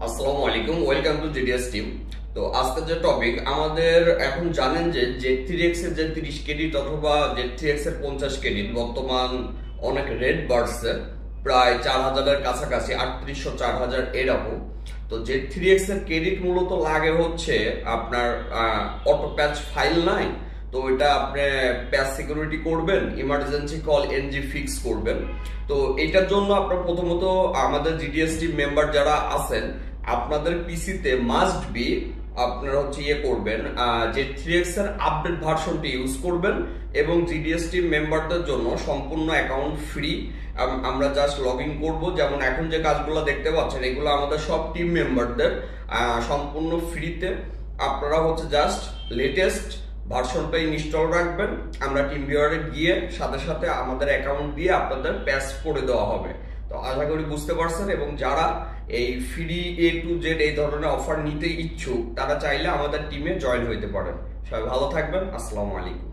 আসসালামু আলাইকুম, welcome to GDS team. তো আজকের যে টপিক আমাদের এখন জানেন যে Z3x এর যে 30 ক্রেডিট অথবা Z3x এর 50 ক্রেডিট বর্তমান অনেক রেট বাড়ছে, প্রায় 4000 এর কাছাকাছি, 3800 4000 এরকম। তো Z3x এর ক্রেডিট মূলত লাগে হচ্ছে আপনার অটো প্যাচ ফাইল নাই, তো এটা আপনি প্যাচ সিকিউরিটি করবেন, ইমার্জেন্সি কল এনজি ফিক্স করবেন। তো এটার জন্য আপনার প্রথমত আমাদের জিডিএস টিম মেম্বার যারা আছেন আপনাদের পিসিতে মাস্ট বি আপনারা হচ্ছে করবেন Z3x এর আপডেট ভার্সনটি ইউজ করবেন এবং জিডিএস টিম মেম্বারদের জন্য সম্পূর্ণ অ্যাকাউন্ট ফ্রি। আমরা জাস্ট লগ ইন করবো, যেমন এখন যে কাজগুলো দেখতে পাচ্ছেন এগুলো আমাদের সব টিম মেম্বারদের সম্পূর্ণ ফ্রিতে। আপনারা হচ্ছে জাস্ট লেটেস্ট ভার্সনটা ইনস্টল রাখবেন, আমরা টিম ভিউয়ারে গিয়ে সাথে সাথে আমাদের অ্যাকাউন্ট দিয়ে আপনাদের প্যাচ করে দেওয়া হবে। তো আশা করি বুঝতে পারছেন, এবং যারা এই ফ্রি A to Z এই ধরনের অফার নিতে ইচ্ছুক তারা চাইলে আমাদের টিমে জয়েন হইতে পারেন। সবাই ভালো থাকবেন, আসসালামু আলাইকুম।